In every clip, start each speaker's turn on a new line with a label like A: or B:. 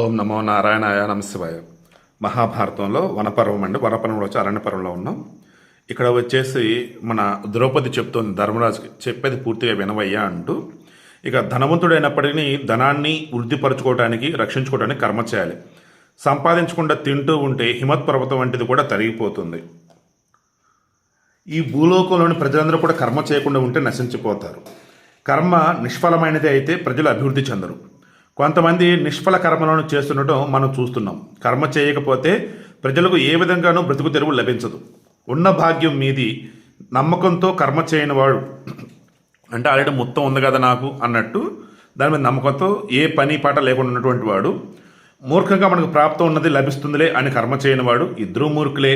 A: ఓం నమో నారాయణాయ నమశివాయ. మహాభారతంలో వనపర్వం అండి. వనపర్వంలో వచ్చి అరణ్యపర్వంలో ఉన్నాం. ఇక్కడ వచ్చేసి మన ద్రౌపది చెప్తోంది ధర్మరాజుకి, చెప్పేది పూర్తిగా వినవయ్యా అంటూ. ఇక ధనవంతుడైనప్పటికీ ధనాన్ని వృద్ధిపరచుకోవడానికి రక్షించుకోవడానికి కర్మ చేయాలి. సంపాదించకుండా తింటూ ఉంటే హిమత్ పర్వతం వంటిది కూడా తరిగిపోతుంది. ఈ భూలోకంలోని ప్రజలందరూ కూడా కర్మ చేయకుండా ఉంటే నశించిపోతారు. కర్మ నిష్ఫలమైనది అయితే ప్రజలు అభివృద్ధి చెందరు. కొంతమంది నిష్ఫల కర్మలను చేస్తుండటం మనం చూస్తున్నాం. కర్మ చేయకపోతే ప్రజలకు ఏ విధంగానూ బ్రతుకు తెరువు లభించదు. ఉన్న భాగ్యం మీది నమ్మకంతో కర్మ చేయని వాడు, అంటే ఆల్రెడీ మొత్తం ఉంది కదా నాకు అన్నట్టు దాని మీద నమ్మకంతో ఏ పని పాట లేకుండా ఉన్నటువంటి వాడు, మూర్ఖంగా మనకు ప్రాప్తం ఉన్నది లభిస్తుందిలే అని కర్మ చేయని వాడు, ఇద్దరూ మూర్ఖులే.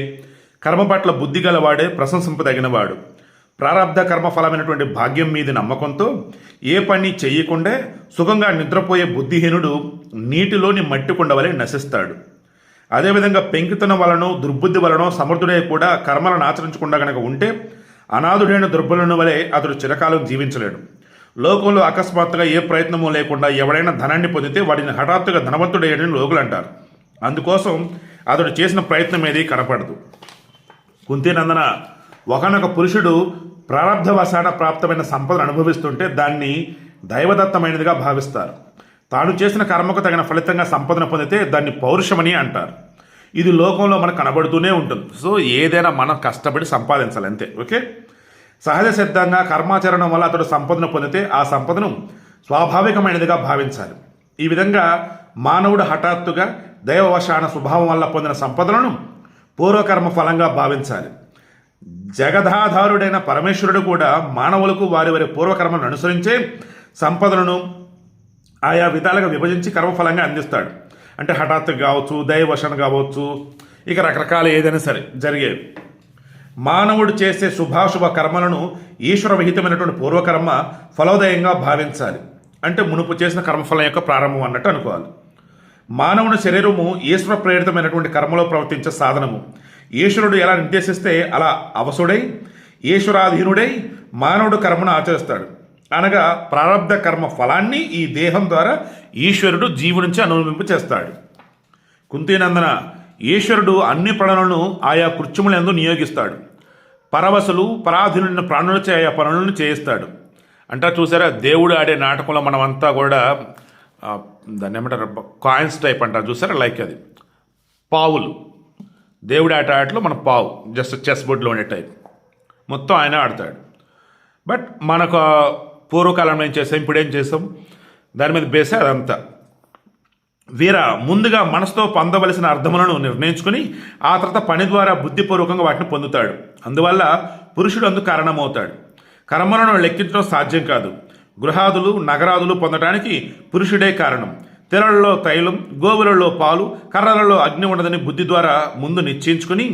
A: కర్మ పట్ల బుద్ధి గలవాడే ప్రశంసింపదగినవాడు. ప్రారంధ కర్మ ఫలమైనటువంటి భాగ్యం మీది నమ్మకంతో ఏ పని చెయ్యకుండా సుఖంగా నిద్రపోయే బుద్ధిహీనుడు నీటిలోని మట్టి కుండ వలె నశిస్తాడు. అదేవిధంగా పెంకితనం వలనో దుర్బుద్ధి వలనో సమర్థుడై కూడా కర్మలను ఆచరించకుండా కనుక ఉంటే అనాథుడైన దుర్బలుని వలె అతడు చిరకాలం జీవించలేడు. లోకంలో అకస్మాత్తుగా ఏ ప్రయత్నము లేకుండా ఎవడైనా ధనాన్ని పొందితే వాడిని హఠాత్తుగా ధనవంతుడయ్యాడని లోకులు అంటారు. అందుకోసం అతడు చేసిన ప్రయత్నం ఏది కనపడదు. కుంతీనందన, ఒకనొక పురుషుడు ప్రారంధవశాన ప్రాప్తమైన సంపదను అనుభవిస్తుంటే దాన్ని దైవదత్తమైనదిగా భావిస్తారు. తాను చేసిన కర్మకు తగిన ఫలితంగా సంపదను పొందితే దాన్ని పౌరుషమని అంటారు. ఇది లోకంలో మనకు కనబడుతూనే ఉంటుంది. సో ఏదైనా మనం కష్టపడి సంపాదించాలి అంతే. ఓకే, సహజ సిద్ధంగా కర్మాచరణం వల్ల అతడు సంపదను పొందితే ఆ సంపదను స్వాభావికమైనదిగా భావించాలి. ఈ విధంగా మానవుడు హఠాత్తుగా దైవవశాన స్వభావం వల్ల పొందిన సంపదలను పూర్వకర్మ ఫలంగా భావించాలి. జగదాధారుడైన పరమేశ్వరుడు కూడా మానవులకు వారి వారి పూర్వకర్మలను అనుసరించే సంపదలను ఆయా విధాలుగా విభజించి కర్మఫలంగా అందిస్తాడు. అంటే హఠాత్తుగా కావచ్చు, దైవవశం కావచ్చు, ఇక రకరకాల ఏదైనా సరే జరిగేవి. మానవుడు చేసే శుభాశుభ కర్మలను ఈశ్వర విహితమైనటువంటి పూర్వకర్మ ఫలోదయంగా భావించాలి. అంటే మునుపు చేసిన కర్మఫలం యొక్క ప్రారంభం అన్నట్టు అనుకోవాలి. మానవుని శరీరము ఈశ్వర ప్రేరితమైనటువంటి కర్మలో ప్రవర్తించే సాధనము. ఈశ్వరుడు ఎలా నిర్దేశిస్తే అలా అవసుడై ఈశ్వరాధీనుడై మానవుడు కర్మను ఆచరిస్తాడు. అనగా ప్రారబ్ధ కర్మ ఫలాన్ని ఈ దేహం ద్వారా ఈశ్వరుడు జీవు నుంచి అనుభవింప చేస్తాడు. కుంతీనందన, ఈశ్వరుడు అన్ని ప్రాణులను ఆయా కృత్యములందు నియోగిస్తాడు. పరవశులు పరాధీనుడిన ప్రాణులచే ఆయా పనులను చేయిస్తాడు. అంటే చూసారా, దేవుడు ఆడే నాటకంలో మనమంతా కూడా దాన్ని ఏమంటారు, కాయిన్స్ టైప్ అంటారు చూసారా, లైక్ అది పావులు. దేవుడి ఆటలో మన పావు జస్ట్ చెస్ బోర్డులో ఉండే టైప్ మొత్తం ఆయన ఆడతాడు. బట్ మనకు పూర్వకాలంలో ఏం చేసాం, ఇప్పుడు ఏం చేసాం, దాని మీద బేసే అదంతా. ముందుగా మనసుతో పొందవలసిన అర్థములను నిర్ణయించుకుని ఆ తర్వాత పని ద్వారా బుద్ధిపూర్వకంగా వాటిని పొందుతాడు. అందువల్ల పురుషుడు అందుకు కారణమవుతాడు. కర్మలను లెక్కించడం సాధ్యం కాదు. గృహాదులు నగరాదులు పొందడానికి పురుషుడే కారణం. తెరలలో తైలం, గోవులలో పాలు, కర్రలలో అగ్ని ఉండదని బుద్ధి ద్వారా ముందు నిశ్చయించుకుని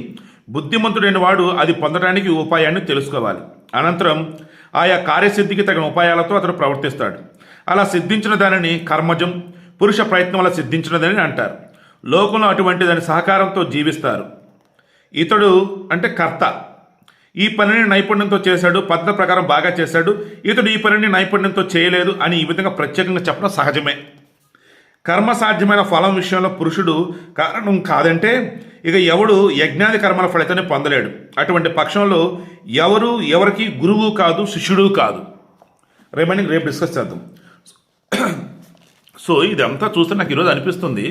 A: బుద్ధిమంతుడైన వాడు అది పొందడానికి ఉపాయాన్ని తెలుసుకోవాలి. అనంతరం ఆయా కార్యసిద్ధికి తగిన ఉపాయాలతో అతడు ప్రవర్తిస్తాడు. అలా సిద్ధించిన దానిని కర్మజం, పురుష ప్రయత్నం వల్ల సిద్ధించినదని అంటారు. లోకంలో అటువంటి దాని సహకారంతో జీవిస్తారు. ఇతడు అంటే కర్త ఈ పనిని నైపుణ్యంతో చేశాడు, పద్ధతి ప్రకారం బాగా చేశాడు, ఇతడు ఈ పనిని నైపుణ్యంతో చేయలేదు అని ఈ విధంగా ప్రత్యేకంగా చెప్పడం సహజమే. కర్మ సాధ్యమైన ఫలం విషయంలో పురుషుడు కారణం కాదంటే ఇక ఎవడు యజ్ఞాది కర్మల ఫలితాన్ని పొందలేడు. అటువంటి పక్షంలో ఎవరికి గురువు కాదు, శిష్యుడు కాదు. రేపు డిస్కస్ చేద్దాం. సో ఇదంతా చూస్తే నాకు ఈరోజు అనిపిస్తుంది,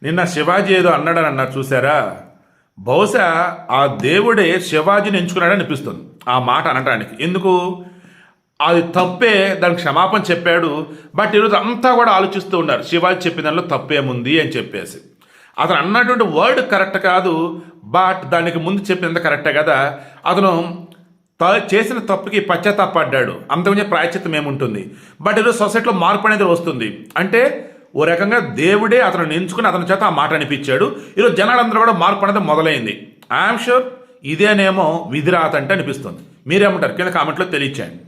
A: నిన్న శివాజీ ఏదో అన్నాడని అన్నారు చూసారా, బహుశా ఆ దేవుడే శివాజీని ఎంచుకున్నాడని అనిపిస్తుంది ఆ మాట అనడానికి. ఎందుకు, అది తప్పే, దానికి క్షమాపణ చెప్పాడు. బట్ ఈరోజు అంతా కూడా ఆలోచిస్తూ ఉన్నారు శివాజీ చెప్పిన దానిలో తప్పేముంది అని చెప్పేసి. అతను అన్నటువంటి వర్డ్ కరెక్ట్ కాదు, బట్ దానికి ముందు చెప్పినంత కరెక్టే కదా. అతను చేసిన తప్పుకి పశ్చాత్తాపడ్డాడు, అంతకుమించి ప్రాయశ్చిత్తం ఏముంటుంది. బట్ ఈరోజు సొసైటీలో మార్పు అనేది వస్తుంది. అంటే ఓ రకంగా దేవుడే అతను ఎంచుకుని అతని చేత ఆ మాట అనిపించాడు. ఈరోజు జనాలందరూ కూడా మార్పు అనేది మొదలైంది. ఐఎమ్ షూర్ ఇదేనేమో విధిరాత అంటే అనిపిస్తుంది. మీరేమంటారు కింద కామెంట్లో తెలియచేయండి.